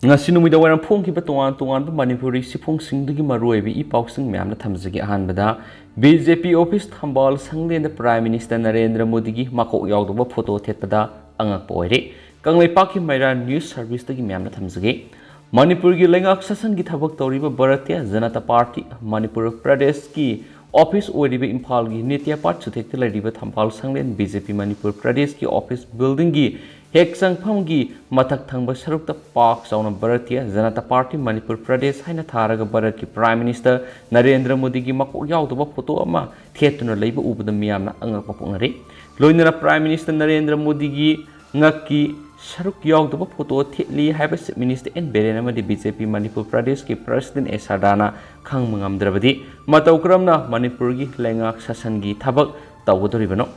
ngasi numida waram phongkiba tongan tongan Manipuri sifong singdagi maruibi I pausing myamna thamjagi ahanbada BJP office Thambal Sanglen Prime Minister Narendra Modi gi Makok Yaodaba photo thetpada angak poire kanglai pakhi maira news service tagi myamna thamjagi Manipur gi lengak sasan gi thabak tawriba Bharatiya Janata Party Manipur Pradesh ki office oiriba Imphal gi Nitya Pat suthekta lariba Thambal Sanglen BJP Manipur Pradesh ki office building gi Hek Sangpham gi mathak thangba sarukta Pak Sauna Bharatiya Janata Party Manipur Pradesh haina tharaga Bharat ki Prime Minister Narendra Modi gi Makok Yaodaba photo ama thetuna leiba ubada miyamna angak papungnari loinara Prime Minister Narendra Modi gi ngakki saruk yaudaba photo thetli haiba Minister N Beren amadi BJP Manipur Pradesh ki President Esadana khang mangamdrabadi matau kramna Manipur gi lengak sasan gi thabak tawdoribano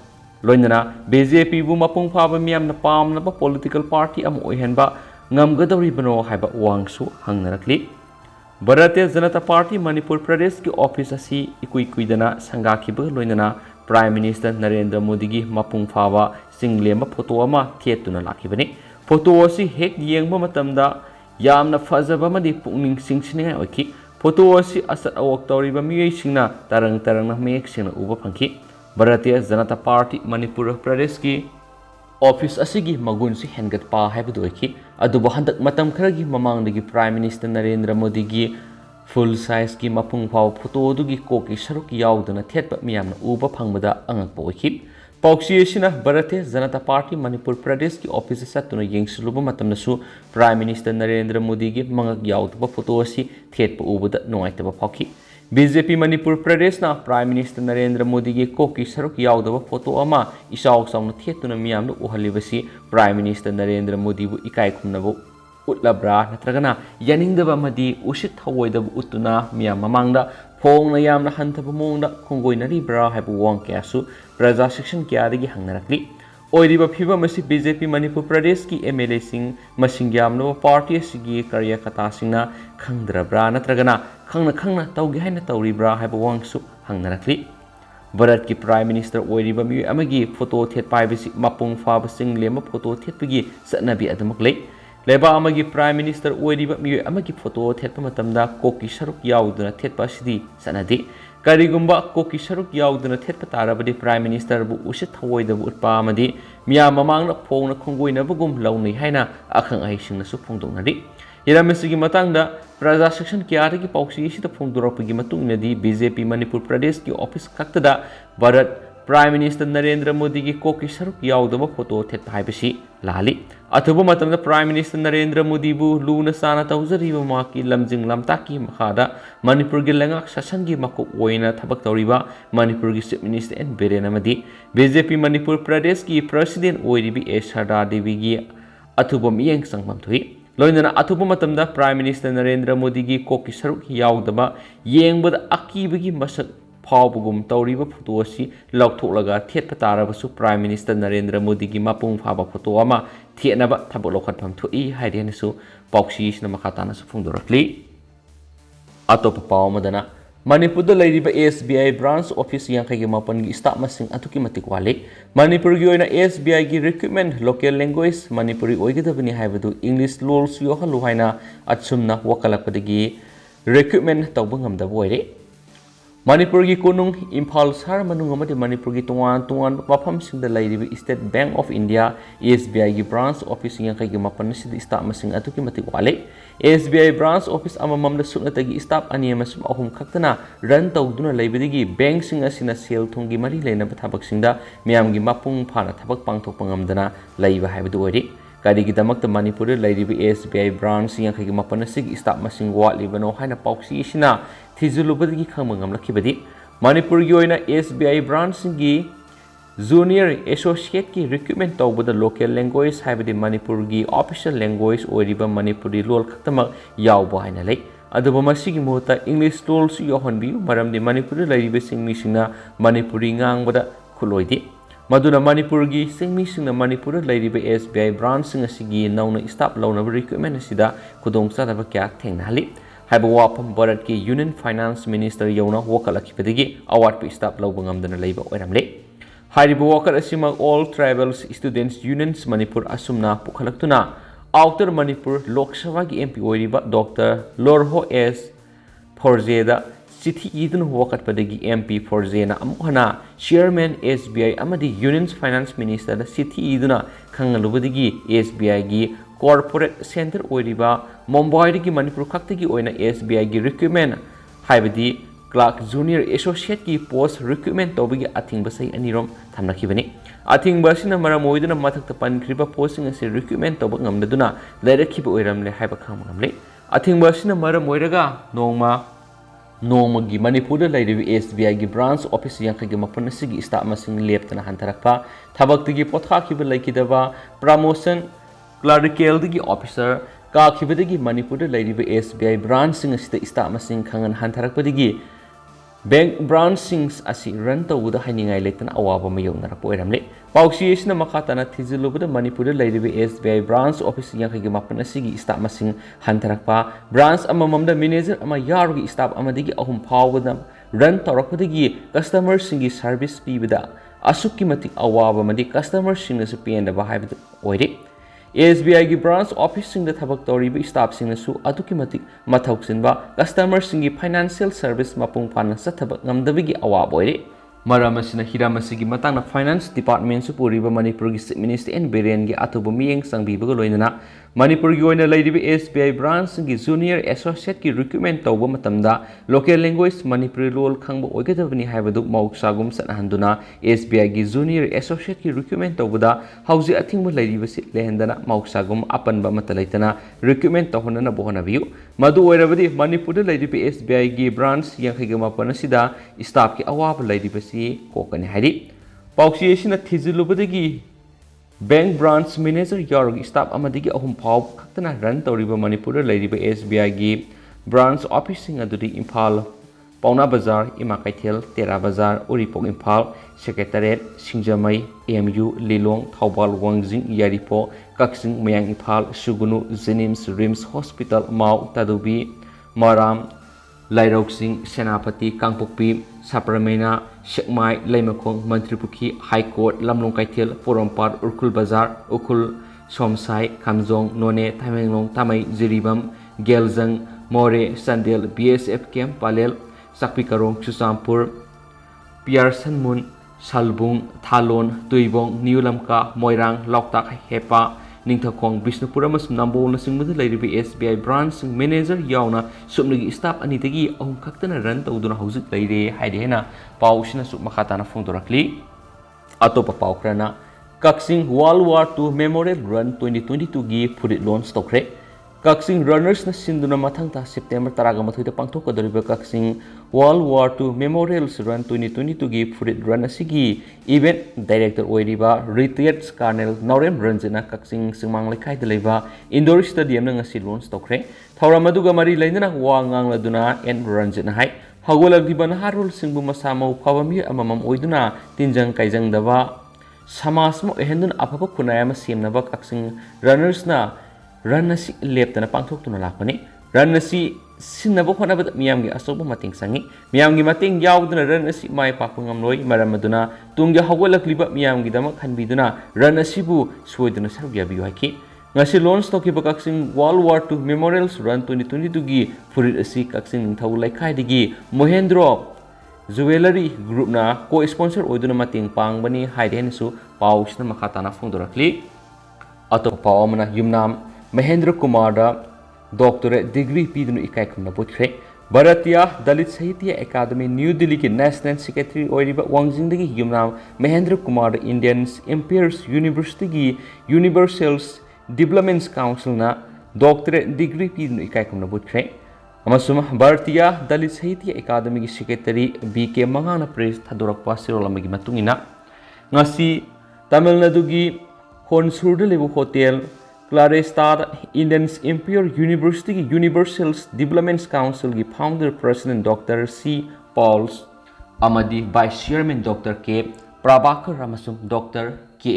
loinana BJP bu mapung phaba miyamna pamnaba political party am oihenba ngamgadoribano haiba wangsu hangnarakli Bharatiya Janata Party Manipur Pradesh ki office asi ikuidana sangakhiba loinana Prime Minister Narendra Modi gi mapung phaba singlema photo ama thetuna lakhibani photo asi hek yengba matamda yamna fajaba madi pungning singsinga oiki photo asi asat awak tawriba miyei singna tarang na mek singna uba phangki Bharatiya Janata Party Manipur Pradesh ki office asigi magun si hengat pa haibadu oiki aduba handak matam kharagi mamangdagi Prime Minister Narendra Modi gi full size ki mapung phau photo dugi koki saruk yauduna thetpa miyamna uba phangbada angakpa oiki pauksi asina Bharatiya Janata Party Manipur Pradesh ki office satuna yengsuluba matamnasu Prime Minister Narendra Modi gi mangak yaudaba photo asi thetpa ubada nungaitaba phauki BJP Manipur Pradesh na Prime Minister Narendra Modi gi koki saruk yaudaba photo ama isaw sawna thetuna miyamna uhalibasi Prime Minister Narendra Modi bu ikai khumnabu utlabra natragana yaningdaba madi usit thawoidaba utuna miyam mamangda phongna yamna hantaba mongda khongoinari bra haibu wang kyasu praja section kyadagi hangnarakli oiriba phiba masi BJP Manipur Pradesh ki MLA sing masing yamno party sigi karya kata singna khangdrabra natragana khangna tawgi haina tawribra haibu wangsu hangnarakli Bharat ki Prime Minister oiriba mi amagi photo thet paibasi mapung phaba singlema photo thetpagi satnabi adamak leba amagi Prime Minister oiriba mi amagi photo thetpa matamda koki saruk yauduna thetpa sidi sanadi karigumba koki saruk yauduna thetpa tarabadi Prime Minister bu usit thawoidabu utpa amadi miya mamangna phongna khongoinabugum lawnai haina akhang ahisingna su phongdongnari iramesigi matangda praja section kyaragi pauksi sida phongdorakpagi matungna di BJP Manipur Pradesh ki office kaktada Bharat Prime Minister Narendra Modi gi koki saruk yaudaba photo thetpa haibasi lali athuba matamda Prime Minister Narendra Modi bu luna sana tawjariba maki lamjing lamtaki makhada Manipur gi lengak sasan gi makok oina thabak tawriba Manipur gi Chief Minister N Beren amadi BJP Manipur Pradesh ki President oiribi Esada Devi gi athuba miyeng sangmam thui loinana athuba matamda Prime Minister Narendra Modi gi koki saruk yaudaba yengbada akibagi masak phawbugum tawriba photo asi lauktholaga thetpa tarabasu Prime Minister Narendra Modi gi mapung phaba photo ama thenaba thabok lokhatpham thui hairenasu pauksi sina makhatana su phungdorakli atopa pawmadana Manipur da lairiba SBI branch office yankai gi mapan gi staff masing atuki matik wale Manipur gi oina SBI gi recruitment local language Manipuri oigedabani haibadu English lols yo halu haina atsumna wakalakpadagi recruitment tawbangam da boire Manipur gi konung Imphal sar manung amadi Manipur gi tungan mafam singda lairibi State Bank of India SBI gi branch office yankai gi mapan sid staff masing atuki matik wale SBI branch office amamamda suknatagi staff ani amasum ahum khaktana run tawduna laibadigi bank sing asina sel thongi mari leinaba thabak singda miyam gi mapung phana thabak pangthok pangamdana laiba haibadu ori karigi damakta Manipur lairibi SBI branch yankai gi mapan sig staff masing watlibano haina pauksi sina thizulubadigi khangmangam lakhibadi Manipur gi oina SBI branch gi Junior Associate ki recruitment tawbada local language haibadi Manipur gi official language oiriba Manipuri lol khaktamak yawba haina lei aduba masigi mohta English lols yohonbi maramdi Manipur lairiba singmi singna Manipuri ngangbada khuloidi maduna Manipur gi singmi singna Manipur lairiba SBI branch sing asigi nauna staff lawnaba recruitment asida khudong chadaba kya thengnali haiba wapam Bharat ki Union Finance Minister yawna wakalakibadigi award pe staff lawbangamdana leiba oiramle Haribu wakar asima all tribal students unions Manipur asumna pukhalaktuna Outer Manipur Lok Sabha ki MP oiriba Dr. Lorho S. Forjeda Chithi idun wakat padagi MP Forjena amuhana Chairman SBI amadi Union Finance Minister Chithi iduna khangalubadagi SBI gi Corporate Center oiriba Mumbai ki Manipur khaktagi oina SBI gi recruitment haibadi Clerk Junior Associate ki post recruitment tobagi athing basai anirom thamnakibani athing basina maram oiduna mathakta pankriba posting ase recruitment toba ngamdaduna lairakhiba oiramle haiba khamngamle athing basina maram oiraga nongmagi Manipur da lairibi SBI gi branch office yankagi mapun asigi staff masing leptana hantarakpa thabaktagi pothakhiba laikidaba promotion clerical digi officer ka khibadagi Manipur da lairibi SBI branch sing asida staff masing khangan hantarakpadagi bank branch sings asi run tawuda hainingai leitana awaba mayongna rapo eramle pausi esna makhatana thizilubada Manipur da lairibi SBI branch office yankagi mapun asigi staff masing hantarakpa branch amamamda manager ama yarugi staff amadigi ahum phawada run tawrakpadagi customer singi service pibada asukki matik awaba madi customer sing nasu penda ba haibada oire SBI gi branch office sing da thabak toribi staff sing nasu aduki matik mathau sinba customer singi financial service mapung phana sathabak ngamdabigi awab oire maramasina hiramasigi matangna finance department su puriba Manipur gi minister and Beren gi atubu miyeng sangbibaga loinana Manipur gi oina lairibi SBI branch singi junior associate ki recruitment tawba matamda local language Manipuri lol khangba oigadabani haibadu mauksagum sanahanduna SBI gi junior associate ki recruitment tawbada hauji athingba lairibasi lehendana mauksagum apanba matalaitana recruitment tawhonana bohanabiu madu oirabadi Manipur da lairibi SBI gi branch yankhaiga panasida staff ki awab lairibasi kokani hari pausi esina thizilubadagi bank branch manager yarugi staff amadigi ahum phaw khaktana run tawriba Manipur da lairiba SBI gi branch office sing adudi Imphal Pauna Bazar Ima Kaithel Tera Bazar Uripok Imphal Secretariat Singjamai AMU Lilong Thambal Wangjing Yaripo Kaksing Mayang Imphal Sugunu Jenims Rims Hospital Mau Tadubi Maram Lairok Singh Senapati Kangpokpi Sapramena Shekmai Laimakong Mantripukhi High Court Lamlong Kaithel Porompar Urkul Bazar Ukul Somsai Kamjong None Tamenglong Tamai Jiribam Geljang More Sandel BSF Camp Palel Sakpikarong Chusampur Pierson Mun Salbung Thalon Tuibong Niulamka Moirang Loktak Hepa Ningthakong Bisnupur amasung Nambol na singmada lairibi SBI branch manager yauna sumnagi staff anitagi ahum khaktana run tawduna hauzik laire haide hena pausina su makhatana phongdorakli atopa paukrana Kaksing World War II Memorial Run 2022 gi furit launch tokre Kaksing runners na sinduna mathangta September 13 da pangthokadoriba Kaksing World War II Memorial Run 2022 gi furit run asigi event director oiriba retired Colonel Narendra Kaksing Singmang Lekhai da leiba indoor stadium na ngasi launch tokre thawramaduga mari lainana wangang laduna en Ranjana hai hagolagdiba naharul singbu masamau phawami amamam oiduna tinjang kaijang daba samasmo ehendun apapa kunayama semnaba Kaksing runners na run asi leptana pangthoktuna lakpani run asi sinaba honabada miyamgi asoba mating sangi miyamgi mating yauduna run asi mai papungamloi maramaduna tungya hagolakliba miyamgi dama khanbiduna run asibu soiduna sarbiyabiyu haki ngasi launch tokiba Kaksing World War II Memorial Run 2022 gi furit asi Kaksing Ningthau Laikhai digi Mohendro Jewelry Group na co-sponsor oiduna mating pangbani haiden su pausna makhatana phongdorakli ato pawamana yumnam Mahendra Kumar da doctorate degree pidunu ikai khumna puthre Bharatiya Dalit Sahitya Academy New Delhi ki National Secretary oiriba Wangjing dagi yumnam Mahendra Kumar da Indian Imperial University gi Universal Development Council na doctorate degree pidunu ikai khumna puthre amasuma Bharatiya Dalit Sahitya Academy ki Secretary BK Mangana Press thadorakpa sirolamagi matungina ngasi Tamil Nadu gi Honsur da lebu hotel Clarestad Indian Imperial University ki Universal Development Council ki founder president Dr. C. Pauls amadi vice chairman Dr. K. Prabhakar amasung Dr. K.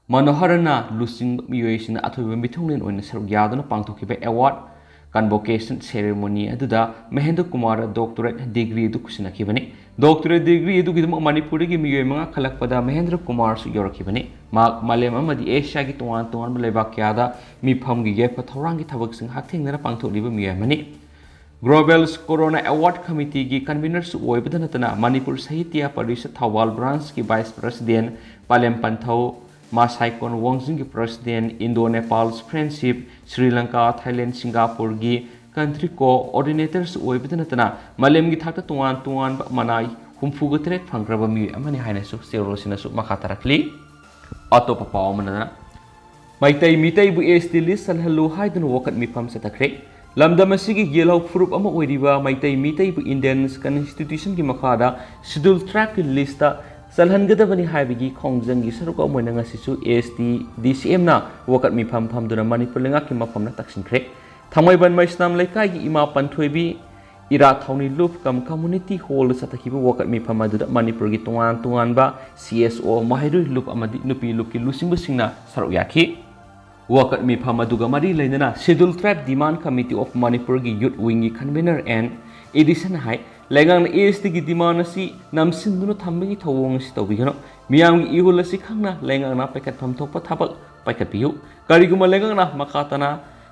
Manoharana lusing miyoisina athoiba mithunglen oina saruk yaduna pangthokiba award convocation ceremony aduda Mahendra Kumar doctorate degree edu kusinakibani doctorate degree edu gidum Manipur gi miyoi manga khalakpada Mahendra Kumar su yorakibani mak malem amadi Asia gi tuan tuan lebak kyada mi pham gi yepa thorang gi thabak sing hakthengna pangtholiba miyoi mani Global Corona Award Committee की convener su oibada natana Manipur Sahitya Parishad Thambal branch की vice president Palem Panthau Masaikon Wongjing की president Indo Nepal Friendship Sri Lanka Thailand Singapore की country coordinator su oibada natana malem की thakta tuan tuan manai humfu gatrek phangraba mi amani haina su serosina su makatarakli atopa pawmanana maitai mitai bu SD list salhalu haidun wakat mi pham satakre Lamdam asigi yellow fruit ama oiriba maitai mitai bu Indian Constitution ki makhada schedule track lista salhangadabani haibigi khongjang saruka moina ngasisu AST DCM na wakat mi pham duna Manipur lenga ki mafam na taksinkhre thamaiban maisnam laikai gi ima panthoibi ira thawni loop kam community hall satakhiba wakat mi pham adu Manipur gi tuan ba CSO mahirui loop amadi nupi loop ki lusingbu singna saru yakhi Wakat mi phamaduga mari lainana Schedule Tribe Demand Committee of Manipur gi Youth Wing gi convener and edition hai lengang na AST gi demand asi namsinduna thambi thawong si tawbigano miyam gi ihul asi khangna lengang na paket pham thokpa thabak paket piyu kariguma lengang na makatana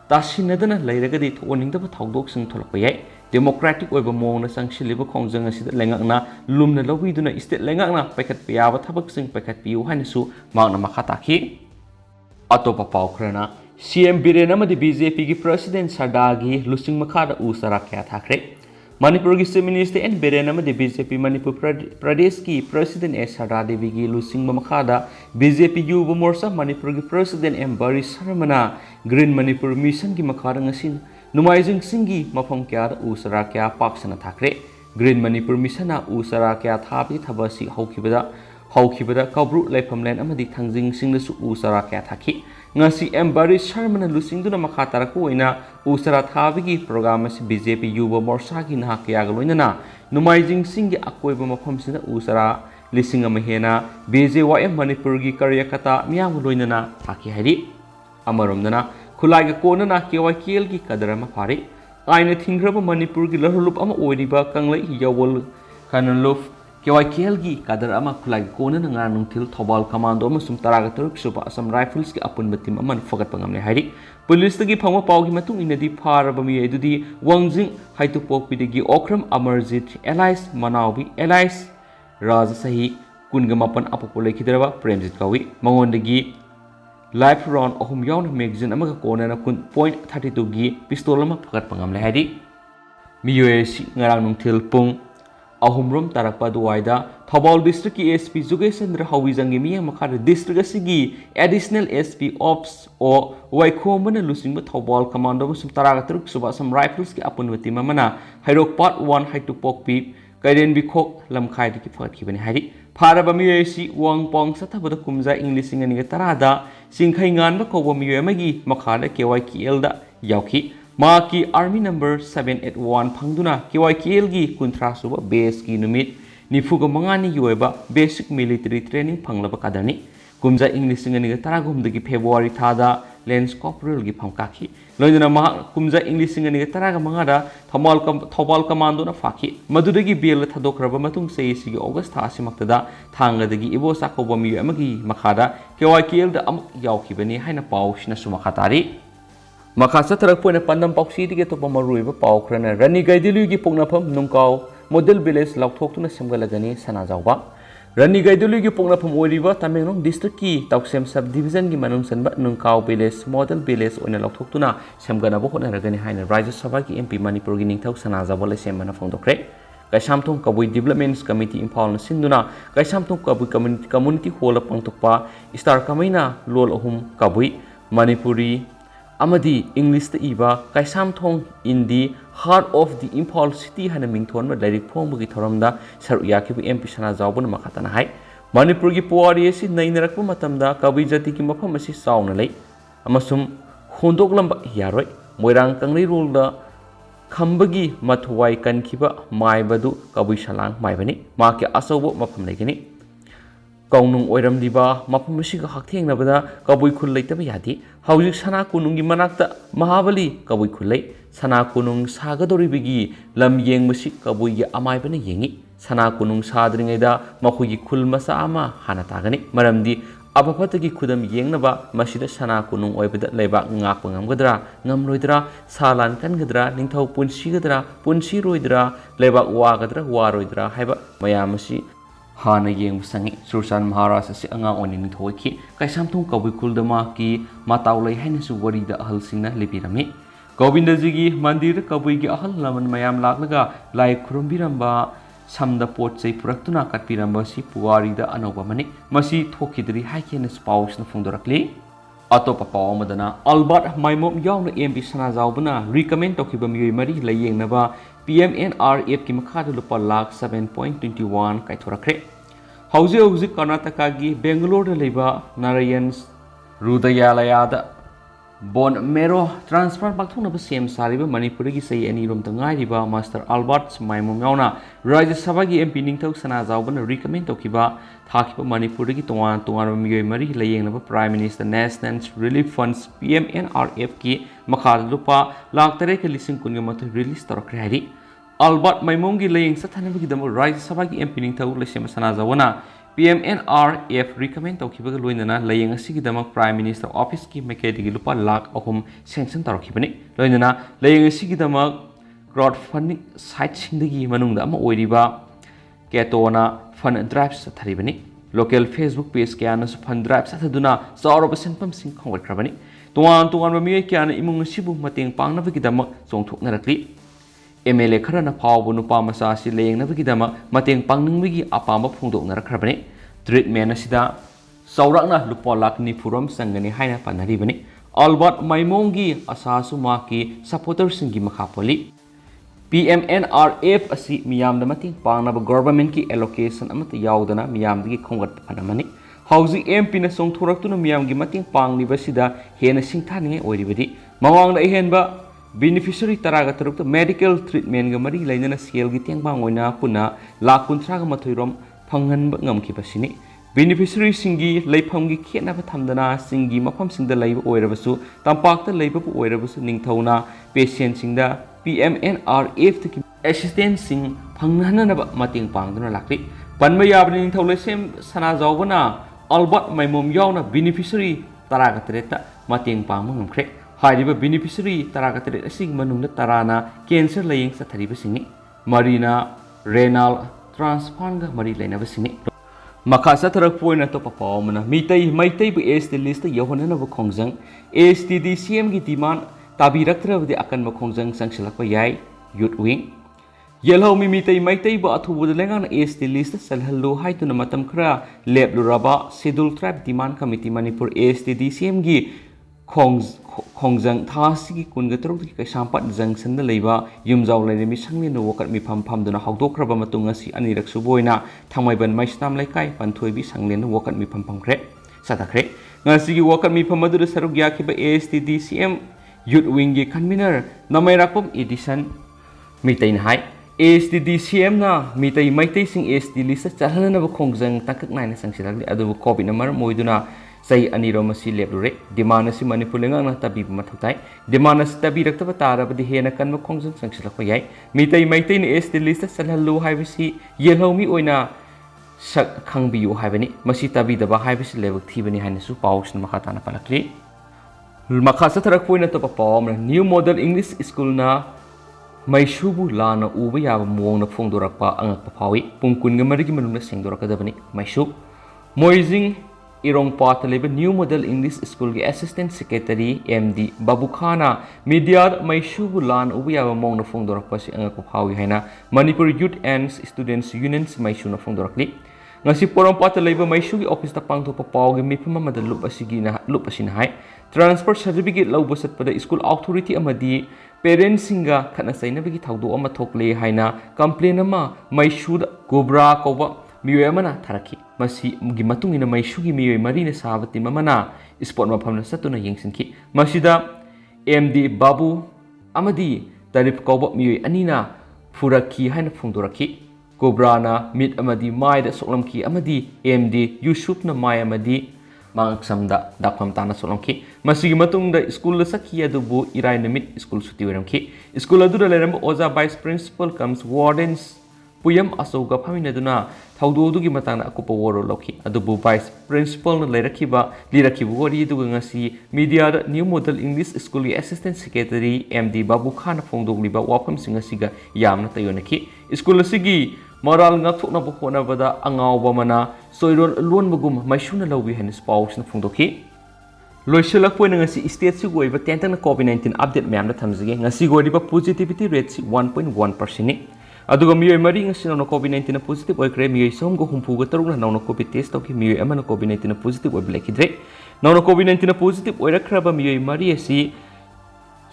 tasinadana lairagadi thoningdaba thawdok sing tholakpa yai democratic oiba mong na sangshiliba khongjang asi lengang na lumna lawiduna state lengang na paket piyaba thabak sing paket piyu haina su magna makataki Atopa Paukrana, CM Biren amadi BJP ki President Sardagi lusing makhada usara kya thakre. Manipur ki Chief Minister and Biren amadi BJP Manipur Pradesh ki President S Sardadevi ki lusing makhada BJP Yuva Morsa Manipur ki President M Bari Sarmana Green Manipur Mission ki makhada ngasin numaijing singi mafam kya usara kya paksana thakre. Green Manipur Mission na usara kya thabi thabasi hawkibada kabru laifamlen amadi thangjing singna su usara kya thaki ngasi embari sharmana lusingduna makhatara ko ina usara thabigi program asi BJP Yuva Morsa gi na kya galoina numaijing singi akoiba mafam sina usara lisinga mahena BJYM Manipur gi karyakata miyam loina thaki hari amaromdana khulai ga kona na KYKL gi kadara ma phari aina thingraba Manipur gi lahulup ama oiriba kanglai yawol kanaluf KYKL gi kadar ama khulai kona na ngar nungthil Thambal commando amasum taraga taruk supa Assam Rifles ki apun batim aman fagat pangamne hairi police gi phangwa paw gi matung inadi pharaba mi edudi wangjing haitu pokpidigi Okram Amarjit Elias Manawi Elias Raj Sahi kungamapan apopolai khidraba Premjit kawi mangondagi life round ahum yawn magazine amaga kona na kun .32 gi pistol ama fagat pangamne hairi miyoesi ngarang nungthil pung ahumrum tarakpa duwaida Thambal district ki SP Jugesendra Hawizangi miya makhar district asigi additional SP ops o waikhomana lusingba Thambal commando sum taraga truk suba Assam Rifles ki apunwati mamana hairok part 1 haitu pokpi kaiden bikhok lamkhai ki phatkibani hari pharaba miyesi wangpong sathabada kumja English ngani tarada singkhai ngan ba kobo miyemagi makhada KYKL da yauki Maki Army number 781 phangduna KYKL gi kunthra suba base ki numit nifuga mangani yoeba basic military training phanglaba kadani kumja English ngani ga taragum dagi February thada Lance Corporal gi phangkaki loidana ma kumja English ngani ga taraga mangada Thambal commando na fakhi madudagi bel thadokraba matung sei sigi August tha simaktada thangadagi ibo sakoba mi amagi makhada KYKL da am yaukibani haina pawshna sumakhatari Makasa tarakpona pandam pausi dige to pamaruiba paukrana rani gaidilu gi pongnapam nungkaw model village laukthokuna semgalagani sanajawba rani gaidilu gi pongnapam oiriba Tamenglong district ki Tauksem sub division gi manung sanba nungkaw village model village oina laukthokuna semganabo honaragani haina Rajya Sabha ki MP Manipur gi ningthau sanajawba le semana phongdokre Kaisamthong Kabui Development Committee Imphal na sinduna Kaisamthong Kabui Community Hall pangtokpa Star Kamaina lol ahum Kabui Manipuri amadi English ta iba Kaisamthong in the heart of the Imphal city hana mingthon ma direct phong bugi thoramda saru yakibu MP sana jawbun makhatana hai Manipur gi puari asi nainarakpa matamda Kabui jati ki mafam asi sauna lei amasum hondoklamba yaroi moirang kanglei rule da khambagi mathuwai kankhiba maibadu Kabui salang maibani ma ke asobo mafam legani kaunung oiramdiba mafam asiga hakthengnabada Kabui khul leitaba yadi haujuk sana kunungi manakta Mahabali Kabui khul lei sana kunung sagadoribigi lam yengmasi kabuigi amaibana yengi sana kunung sadringaida makuigi khul masa ama hana tagani maramdi abafatagi khudam yengnaba masida sana kunung oibada leba ngakpa ngamgadra ngamroidra salan kangadra ningthau punsigadra punsiroidra leba wagadra waroidra haiba mayamasi hana yeng sangi sursan maharasa si anga oni ningthoi kaisamthung kabui kuldama ki mataulai haina su warida ahalsingna lepirami Govindajigi mandir kabuigi ahal laman mayam laklaga lai khurumviramba samda potchai puraktuna katpiramba si puwarida anoba mani masi thokidri haikena spouse na phungdorakli atopa pawamadana albert maimom yauna mp sana jaubana recommend tokiba miyoi mari layengnaba PMNRF ki makhada lupa lakh 7.21 kaithorakre hauji karnataka gi Bangalore da leba Narayan Rudayalayada Bon Mero transfer bakthuna ba sem sariba Manipur gi sei ani rom tangai riba Master Albert Maimom yauna Rajya Sabha gi MP ningthau sana jaubana recommend tokiba thakiba Manipur gi tongan miyoi mari layengna Prime Minister National Relief Funds PMNRF ki makhal lupa lakh 3,000 release torakre hari Albert Maimom gi layeng sathanaba gi damo Rajya Sabha gi MP ningthau lesem sana jawana PMNRF recommend tokiba ga loinana layeng asigi dama Prime Minister Office ki mekedi lupa lakh ahum sanction tarokibani loinana layeng asigi dama crowdfunding site singdagi manungda ama oiriba ketona fund drives tharibani local Facebook page kyana su fund drives athaduna saroba senpam sing khongwakrabani tuan ba miyai kyana imung sibu mateng pangnabagi dama chongthoknarakli MLA Kharna फाव नुपा मसा से लेंगनबगिदमा मतेंग पांगनिंगबगी अपाम फोंदोकनरखरबने treatment असिदा सौरकना लुपा लाख निफुरम संगनी हाइना पनरिबने अल्बर्ट माइमोंगी असासु माकी सपोर्टर सिंगी मखापोली PMNRF असि मियामदा मतेंग पांगनब गवर्नमेंट की एलोकेशन अमत यावदना मियामदगी खोंगत फनमनी हौजी MP न सोंथोरक्तुना मियामगी मतेंग पांगनिबसिदा हेना सिंथानिंगे ओइरिबदि मवांगदा इहेनबा Beneficiary taraga tarukta medical treatment ga mari lainana scale gi tengbang oina puna lakh 30 ga mathoirom phanghan ngamki basini beneficiary singi leifam gi khena ba thamdana singi mafam singda leiba oirabasu tampakta leiba bu oirabasu ningthauna patient singda PMNRF ki assistant sing phanghana ba mating pangduna lakli panma yabni ningthaule sem sana jawbana Albert Maimom yauna beneficiary taraga treta mating pangma ngamkhre हाइरिबा beneficiary तरागतरे असिंग मनुंगना तराना cancer लयिंग सथरिबसिंगनि मरीना renal transplant गा मरी लेनाबसिंगनि मखा सथरक पोइना तो पपावमना मैतै बु एसटी लिस्ट यहोननब खोंजंग STDCM की डिमांड ताबिरक्त्रबदि अकनब खोंजंग संगसलकप याय यूथ विंग येलहौमी मैतै बु अथुबुद लेंगाना ST लिस्ट सलहल्लो हाइतुना मतम खरा लेबलुराबा schedule tribe demand committee Manipur STDCM की खोंजंग थासी कुनगा तरुक की कैसामपाट जंक्शन द लेबा युमजाव लेनेमी संगलेन वकट मिफम फमदुना हौदोक्रबा मतुंग असि अनिरक सुबोइना थांगमाइबन माइस्ताम लेकाय पंथोइबी संगलेन वकट मिफम फमख्रे सदाख्रे ngasi वकट मिफम मदुर सरुक याखिबा STDCM यूथ विंग की कन्वीनर नमैराकपम एडिशन मितैन हाय STDCM ना मितै मैतै सिंग ST लिस्ट चहलनब खोंजंग तकक नाइना संगसिलागले अदुबु कोविड नंबर मोइदुना Say Aniroma si leblure, demand si manipuling tabi matutai, demand tabi rectava tara, but the hena can be constant sanction of yay. Mitai maintain is the list of hello hivesi, yellow me oina sak kang be you have any, masita be the bahivesi level tivani hanesu paus and Makatana palakli. Makasatara point of a palm, new model English school na. May shubu lana ubi have more of Fondorapa and Papawi, Punkunga Marigiman Singdoraka, my shub. Moising Irong Pat Labor New Model English School के Assistant Secretary MD Babukhana Media May Shubulan Ubi have among the Fondor Pasi and Kopawi Hena Manipur Youth and Students Unions May Shuna Fondorkli. Nasi Porom Pat Labor May Shugi Office the Pang to Papau Mipama the Lupasigina Lupasin High Transport Certificate Lobosat for the School Authority Amadi Parents Singa Kanasai Navigi Taudu Amatokle Haina Complainama May Shud Gobra Kova Miuemana Taraki Masi Gimatung in a Maishugi Mio Marina Savati Mamana Sport Mapam Satuna Yingsinki Masida MD Babu Amadi Tarif Kobo Mio Anina Furaki Hana Funduraki Gobrana Mid Amadi Maida Solamki Amadi MD Yusupna Maya Amadi ꯃꯥꯡꯁꯝꯗ ꯗꯥꯛꯐꯝ ꯇꯥꯅ ꯁꯣꯛꯂꯝꯈꯤ ꯃꯁꯤꯒꯤ ꯃꯇꯨꯡꯗ ꯁ꯭ꯀꯨꯜꯗ ꯆꯠꯈꯤ ꯑꯗꯨꯕꯨ ꯏꯔꯥꯏ ꯅꯨꯃꯤꯠ school ꯁꯨꯇꯤ ꯑꯣꯏꯔꯝꯈꯤ school ꯑꯗꯨꯗ ꯂꯩꯔꯝꯕ ꯑꯣꯖꯥ ꯚꯥꯏꯁ ꯄ꯭ꯔꯤꯟꯁꯤꯄꯜ ꯀꯝꯁ ꯋꯥꯔꯗꯦꯟꯁ ꯄꯨꯌꯝ ꯑꯆꯧꯒ ꯐꯝꯃꯤꯟꯅꯗꯨꯅ ꯊꯧꯗꯣꯛ ꯑꯗꯨꯒꯤ ꯃꯇꯥꯡꯗ ꯑꯀꯨꯞꯄ ꯋꯥꯔꯣꯜ ꯂꯧꯈꯤ ꯑꯗꯨꯕꯨ ꯚꯥꯏꯁ ꯄ꯭ꯔꯤꯟꯁꯤꯄꯜꯅ ꯂꯤꯔꯛꯈꯤꯕ ꯋꯥꯔꯤ ꯑꯗꯨꯒ ꯉꯁꯤ ꯃꯤꯗꯤꯌꯥꯗ ꯅ꯭ꯌꯨ ꯃꯣꯗꯦꯜ ꯏꯪꯂꯤꯁ ꯁ꯭ꯀꯨꯜꯒꯤ ꯑꯦꯁꯤꯁꯇꯦꯟꯠ ꯁꯦꯀ꯭ꯔꯦꯇꯔꯤ ꯑꯦꯝ.ꯗꯤ. ꯕꯥꯕꯨ ꯈꯥꯟꯅ ꯐꯣꯡꯗꯣꯛꯂꯤꯕ ꯋꯥꯐꯝꯁꯤꯡ ꯑꯁꯤꯒ ꯌꯥꯝꯅ ꯇꯥꯌꯣꯟꯅꯈꯤ ꯁ꯭ꯀꯨꯜ ꯑꯁꯤꯒꯤ ꯃꯣꯔꯥꯜ ꯉꯥꯛꯊꯣꯛꯅꯕ ꯍꯣꯠꯅꯕꯗ ꯑꯉꯥꯎꯕ ꯑꯃꯅ ꯆꯣꯏꯔꯣꯜ ꯂꯣꯟꯕꯒꯨꯝ ꯃꯩꯁꯨꯅ ꯂꯧꯕꯤ ꯍꯥꯏꯅ ꯄꯥꯎꯁꯤꯅ ꯐꯣꯡꯗꯣꯛꯈꯤ ꯂꯣꯏꯁꯤꯜꯂꯛꯄ ꯑꯣꯏꯅ ꯉꯁꯤ ꯁ꯭ꯇꯦꯠꯁꯤꯒꯤ ꯑꯣꯏꯕ ꯇꯦꯟꯇꯛꯅ ꯀꯣꯚꯤꯗ-19 ꯑꯞꯗꯦꯠ ꯃꯌꯥꯝꯗ ꯊꯝꯖꯒꯦ ꯉꯁꯤꯒꯤ ꯑꯣꯏꯔꯤꯕ ꯄꯣꯖꯤꯇꯤꯚꯤꯇꯤ ꯔꯦꯠꯁꯤ 1.1%ꯅꯤ ꯑꯗꯨꯒ ꯃꯤꯑꯣꯏ ꯃꯔꯤ ꯉꯁꯤ ꯅꯧꯅ ꯀꯣꯚꯤꯗ-19 ꯄꯣꯖꯤꯇꯤꯚ ꯑꯣꯏꯈ꯭ꯔꯦ ꯃꯤꯑꯣꯏ 363ꯅ ꯅꯧꯅ ꯀꯣꯚꯤꯗ ꯇꯦꯁ ꯇꯧꯈꯤ ꯃꯤꯑꯣꯏ ꯑꯃꯅ ꯀꯣꯚꯤꯗ-19 ꯄꯣꯖꯤꯇꯤꯚ ꯑꯣꯏꯕ ꯂꯩꯈꯤꯗ꯭ꯔꯦ ꯅꯧꯅ ꯀꯣꯚꯤꯗ-19 ꯄꯣꯖꯤꯇꯤꯚ ꯑꯣꯏꯔꯛꯈ꯭ꯔꯕ ꯃꯤꯑꯣꯏ ꯃꯔꯤ ꯑꯁꯤ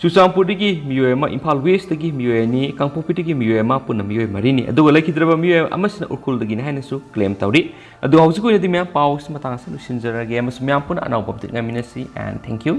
ꯆꯨꯔꯆꯥꯟꯄꯨꯔꯗꯒꯤ ꯃꯤꯑꯣꯏ ꯑꯃ ꯏꯝꯐꯥꯜ ꯋꯦꯁꯇꯒꯤ ꯃꯤꯑꯣꯏ ꯑꯅꯤ ꯀꯥꯡꯄꯣꯛꯄꯤꯗꯒꯤ ꯃꯤꯑꯣꯏ ꯑꯃ ꯄꯨꯟꯅ ꯃꯤꯑꯣꯏ ꯃꯔꯤꯅꯤ ꯑꯗꯨꯒ ꯂꯩꯈꯤꯗ꯭ꯔꯕ ꯃꯤꯑꯣꯏ ꯑꯃꯁꯤꯅ ꯎꯈ꯭ꯔꯨꯜꯗꯒꯤꯅꯤ ꯍꯥꯏꯅꯁꯨ ꯀ꯭ꯂꯦꯝ ꯇꯧꯔꯤ ꯑꯗꯨꯒ ꯍꯧꯖꯤꯛ ꯑꯣꯏꯅꯗꯤ ꯃꯌꯥꯝ ꯄꯥꯎꯁꯤ ꯃꯇꯥꯡ ꯑꯁꯤꯗ ꯂꯣꯏꯁꯤꯟꯖꯔꯒꯦ ꯑꯃꯁꯨꯡ ꯃꯌꯥꯝ ꯄꯨꯟꯅ ꯑꯅꯧꯕ ꯑꯞꯗꯦꯠ ꯉꯥꯏꯃꯤꯟꯅꯁꯤ ꯑꯦꯟड ꯊꯦꯡꯛ ꯌꯨ